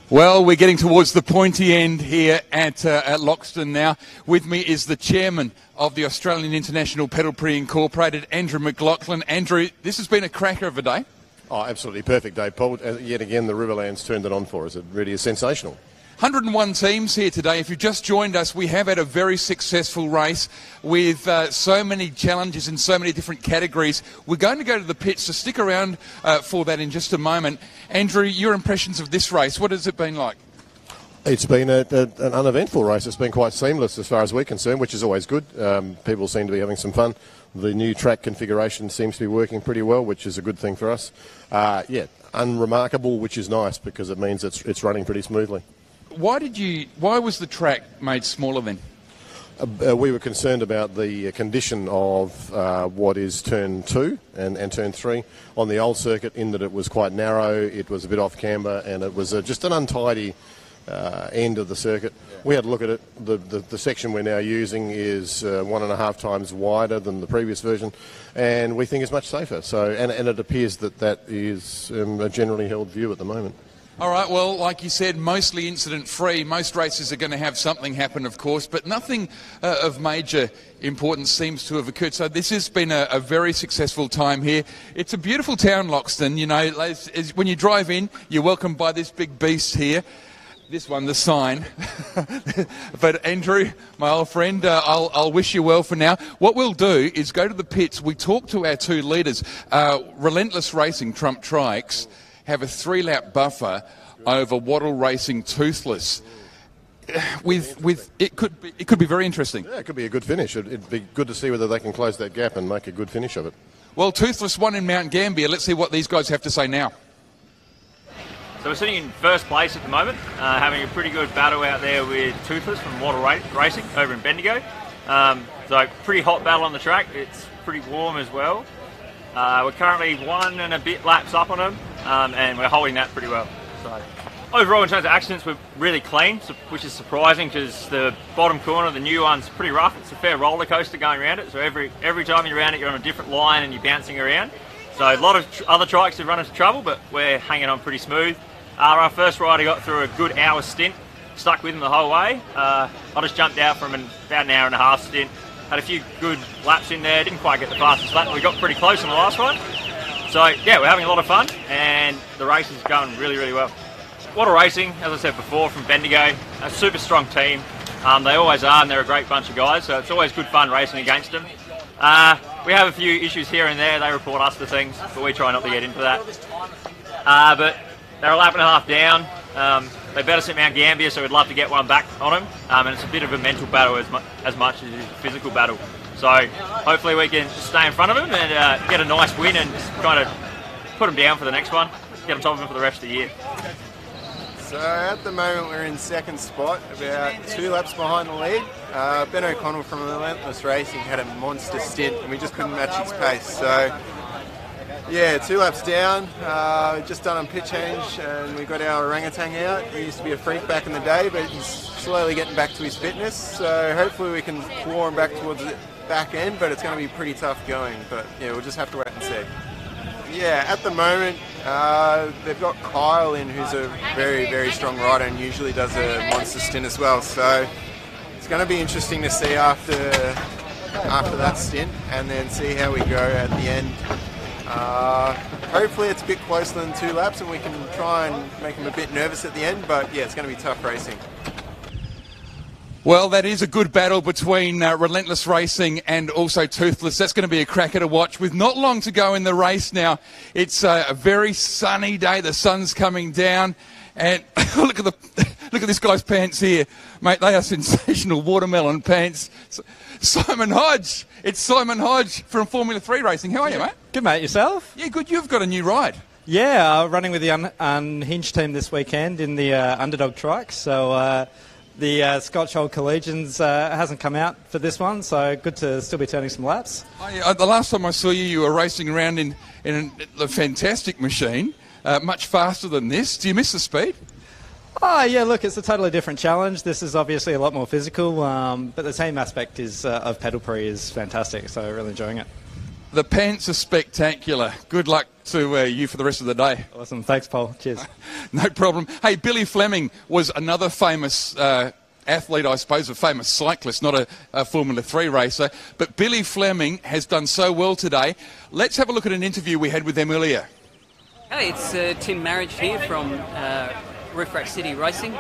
Well, we're getting towards the pointy end here at Loxton now. With me is the chairman of the Australian International Pedal Prix Incorporated, Andrew McLaughlin. Andrew, this has been a cracker of a day. Oh, absolutely perfect day, Paul. Yet again, the Riverlands turned it on for us. It really is sensational. 101 teams here today. If you've just joined us, we have had a very successful race with so many challenges in so many different categories. We're going to go to the pits, so stick around for that in just a moment. Andrew, your impressions of this race, what has it been like? It's been an uneventful race. It's been quite seamless as far as we're concerned, which is always good. People seem to be having some fun. The new track configuration seems to be working pretty well, which is a good thing for us. Unremarkable, which is nice because it means it's running pretty smoothly. Why was the track made smaller then? We were concerned about the condition of what is turn 2 and turn 3 on the old circuit, in that it was quite narrow, it was a bit off camber, and it was just an untidy end of the circuit. Yeah. We had a look at it. The section we're now using is 1.5 times wider than the previous version, and we think is much safer. So, and it appears that is a generally held view at the moment. All right, well, like you said, mostly incident-free. Most races are going to have something happen, of course, but nothing of major importance seems to have occurred. So this has been a very successful time here. It's a beautiful town, Loxton. You know, when you drive in, you're welcomed by this big beast here. This one, the sign. But Andrew, my old friend, I'll wish you well for now. What we'll do is go to the pits. We talk to our two leaders. Relentless Racing, Trump Trikes, have a 3-lap buffer over Wattle Racing Toothless. It could be very interesting. Yeah, it could be a good finish. It'd be good to see whether they can close that gap and make a good finish of it. Well, Toothless won in Mount Gambier. Let's see what these guys have to say now. So we're sitting in first place at the moment, having a pretty good battle out there with Toothless from Wattle Racing over in Bendigo. So pretty hot battle on the track. It's pretty warm as well. We're currently 1 and a bit laps up on them, and we're holding that pretty well. So overall, in terms of accidents, we're really clean, which is surprising because the bottom corner, the new one's pretty rough. It's a fair roller coaster going around it. So every time you're around it, you're on a different line and you're bouncing around. So a lot of other trikes have run into trouble, but we're hanging on pretty smooth. Our first rider got through a good hour stint, stuck with him the whole way. I just jumped out from about an hour and a half stint. Had a few good laps in there, didn't quite get the fastest lap, but we got pretty close on the last one. So yeah, we're having a lot of fun, and the race is going really, really well. Wattle Racing, as I said before, from Bendigo, a super strong team. They always are, and they're a great bunch of guys, so it's always good fun racing against them. We have a few issues here and there. They report us to things, but we try not to get into that. But they're a lap and a half down. They beat us at Mount Gambier, so we'd love to get one back on them. And it's a bit of a mental battle as much as it is a physical battle. So hopefully we can stay in front of them and get a nice win and just kind of put them down for the next one, get on top of them for the rest of the year. So at the moment we're in second spot, about 2 laps behind the lead. Ben O'Connell from Relentless Racing had a monster stint and we just couldn't match his pace. So yeah, 2 laps down, just done a pit change and we got our orangutan out. He used to be a freak back in the day, but he's slowly getting back to his fitness. So hopefully we can claw him back towards the back end, but it's going to be pretty tough going. But yeah, we'll just have to wait and see. Yeah, at the moment, they've got Kyle in, who's a very, very strong rider and usually does a monster stint as well. So it's going to be interesting to see after that stint and then see how we go at the end. Hopefully it's a bit closer than 2 laps and we can try and make them a bit nervous at the end, but yeah, it's going to be tough racing. Well, that is a good battle between Relentless Racing and also Toothless. That's going to be a cracker to watch with not long to go in the race now. It's a very sunny day. The sun's coming down. And look at this guy's pants here. Mate, they are sensational watermelon pants. Simon Hodge. It's Simon Hodge from Formula 3 Racing. How are you, mate? Good, mate. Yourself? Yeah, good. You've got a new ride. Yeah, running with the Unhinged team this weekend in the Underdog Trike. So the Scotch Old Collegians hasn't come out for this one, so good to still be turning some laps. The last time I saw you, you were racing around in a fantastic machine, much faster than this. Do you miss the speed? Oh, yeah, look, it's a totally different challenge. This is obviously a lot more physical, but the team aspect of Pedal Prix is fantastic, so really enjoying it. The pants are spectacular. Good luck to you for the rest of the day. Awesome. Thanks, Paul. Cheers. No problem. Hey, Billy Fleming was another famous athlete, I suppose, a famous cyclist, not a Formula 3 racer. But Billy Fleming has done so well today. Let's have a look at an interview we had with them earlier. Hey, it's Tim Marriage here from Roof Rack City Racing.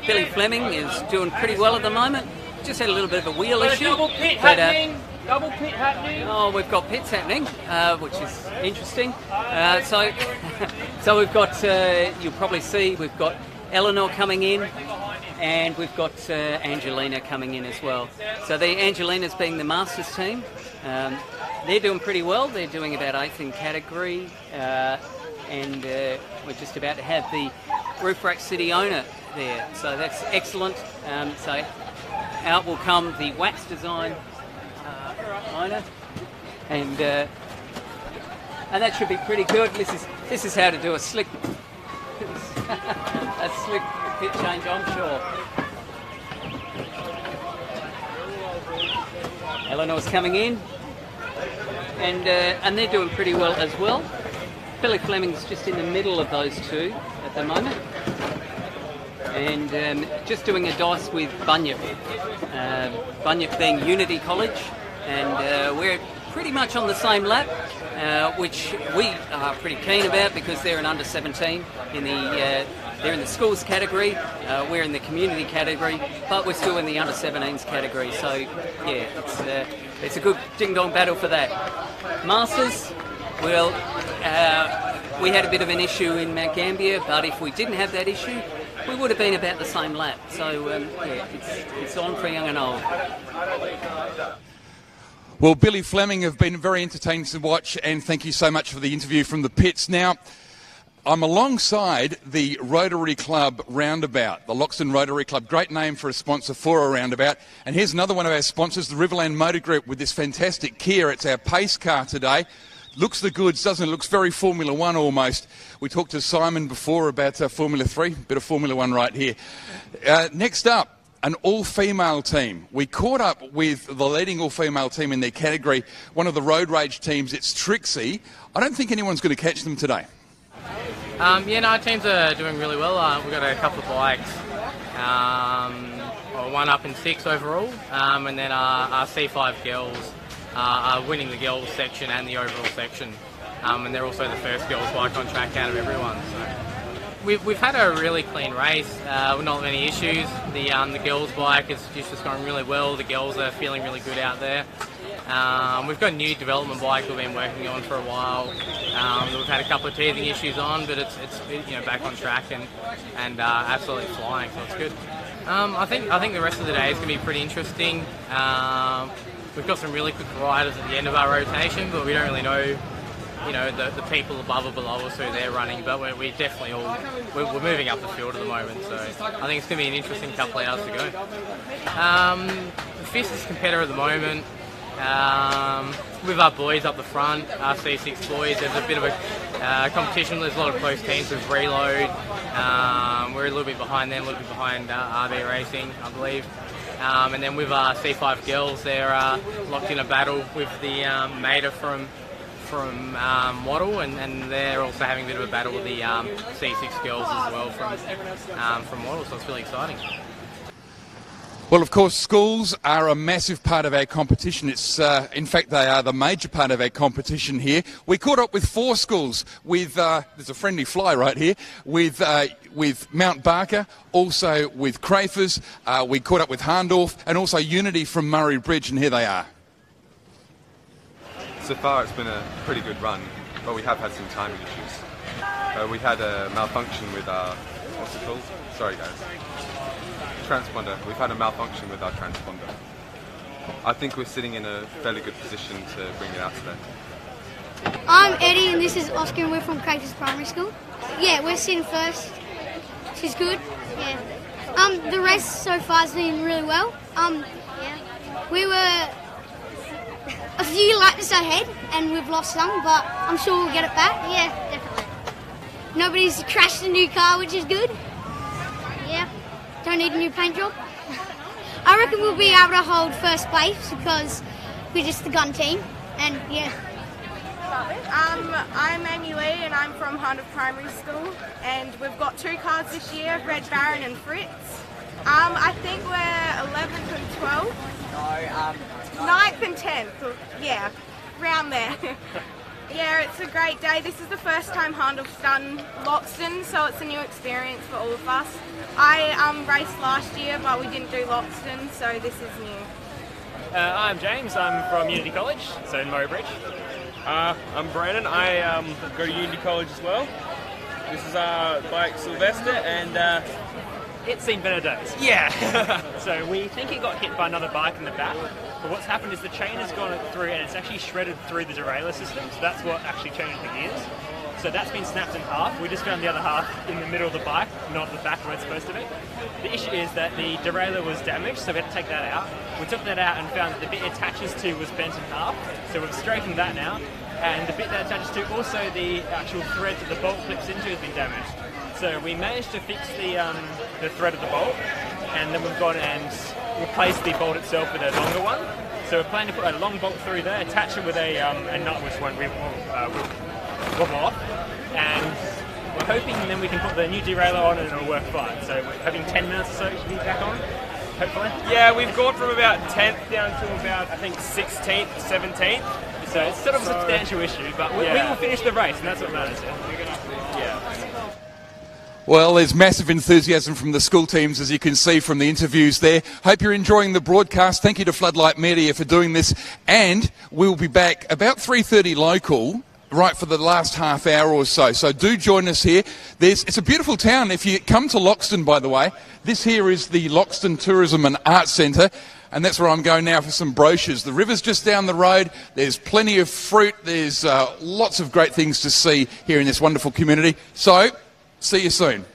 Billy Fleming is doing pretty well at the moment. Just had a little bit of a wheel issue. Double pit happening. Double pit happening. Oh, we've got pits happening, which is interesting. So we've got, you'll probably see, we've got Eleanor coming in, and we've got Angelina coming in as well. So Angelina's being the Masters team. They're doing pretty well. They're doing about 8th in category, and we're just about to have the Roof Rack City owner there. So that's excellent. So out will come the wax design owner, and that should be pretty good. This is how to do a slick pit change, I'm sure. Eleanor's coming in, and they're doing pretty well as well. Billy Fleming's just in the middle of those two at the moment, and just doing a dice with Bunyip. Bunyip being Unity College, and we're pretty much on the same lap, which we are pretty keen about because they're an under 17 in the they're in the schools category, we're in the community category, but we're still in the under 17s category. So yeah, it's a good ding dong battle for that. Masters, well, we had a bit of an issue in Mount Gambier, but if we didn't have that issue, we would have been about the same lap. So yeah, it's on for young and old. Well, Billy Fleming have been very entertaining to watch, and thank you so much for the interview from the pits. Now, I'm alongside the Rotary Club roundabout, the Loxton Rotary Club. Great name for a sponsor for a roundabout. And here's another one of our sponsors, the Riverland Motor Group, with this fantastic Kia. It's our pace car today. Looks the goods, doesn't it? Looks very Formula 1 almost. We talked to Simon before about Formula 3, bit of Formula 1 right here. Next up, an all-female team. We caught up with the leading all-female team in their category, one of the road rage teams. It's Trixie. I don't think anyone's going to catch them today. Our teams are doing really well. We've got a couple of bikes, one up in 6 overall, and then our C5 girls are winning the girls section and the overall section, and they're also the first girls bike on track out of everyone. So we've had a really clean race, with not many issues. The girls bike is just going really well. The girls are feeling really good out there. We've got a new development bike we've been working on for a while. We've had a couple of teething issues on, but it's back on track and absolutely flying, so it's good. I think the rest of the day is going to be pretty interesting. We've got some really quick riders at the end of our rotation, but we don't really know, the people above or below us who they're running. But we're definitely we're moving up the field at the moment, so I think it's going to be an interesting couple of hours to go. The fiercest competitor at the moment. With our boys up the front, our C6 boys, there's a bit of a competition. There's a lot of close teams with Reload. We're a little bit behind them, a little bit behind RB Racing, I believe. And then with our C5 girls, they're locked in a battle with the Mater from Waddle, and they're also having a bit of a battle with the C6 girls as well from Waddle, so it's really exciting. Well, of course, schools are a massive part of our competition. It's, in fact, they are the major part of our competition here. We caught up with 4 schools with, there's a friendly fly right here, with Mount Barker, also with Crafers. We caught up with Harndorf and also Unity from Murray Bridge, and here they are. So far, it's been a pretty good run, but we have had some timing issues. We had a malfunction with our, what's it called? Sorry, guys. Transponder. We've had a malfunction with our transponder. I think we're sitting in a fairly good position to bring it out today. I'm Eddie and this is Oscar and we're from Crafers Primary School. Yeah, we're sitting first, which is good. Yeah. The race so far has been really well. We were a few laps ahead and we've lost some, but I'm sure we'll get it back. Yeah, definitely. Nobody's crashed a new car, which is good. Yeah. Don't need a new paint job. I reckon we'll be able to hold first place because we're just the gun team. And yeah. I'm Amy Lee and I'm from Hunter Primary School, and we've got 2 cars this year, Red Baron and Fritz. I think we're 11th and 12th. No, 9th and 10th. Yeah, round there. Yeah, it's a great day. This is the first time Hunter's done Loxton, so it's a new experience for all of us. I raced last year, but we didn't do Loxton, so this is new. I'm James. I'm from Unity College, so in Murray. I'm Brandon. I go to Unity College as well. This is Blake Sylvester, and it's seen better days. Yeah. So we think he got hit by another bike in the back, but what's happened is the chain has gone through and it's actually shredded through the derailleur system, so that's what actually changed the gears. So that's been snapped in half. We just found the other half in the middle of the bike, not the back where it's supposed to be. The issue is that the derailleur was damaged, so we had to take that out. We took that out and found that the bit it attaches to was bent in half, so we've straightened that now. And the bit that attaches to, also the actual thread that the bolt clips into has been damaged. So we managed to fix the thread of the bolt, and then we've gone and replaced the bolt itself with a longer one. So we're planning to put a long bolt through there, attach it with a nut which won't wobble off, and we're hoping then we can put the new derailleur on and it'll work fine. So we're hoping 10 minutes or so it should be back on, hopefully. Yeah, we've gone from about 10th down to about, I think, 16th, 17th. So it's sort of a substantial issue, but we will finish the race, and that's what matters. Yeah. Well, there's massive enthusiasm from the school teams, as you can see from the interviews there. Hope you're enjoying the broadcast. Thank you to Floodlight Media for doing this. And we'll be back about 3:30 local, right for the last half hour or so. So do join us here. It's a beautiful town. If you come to Loxton, by the way, this here is the Loxton Tourism and Arts Centre. And that's where I'm going now for some brochures. The river's just down the road. There's plenty of fruit. There's lots of great things to see here in this wonderful community. So, see you soon.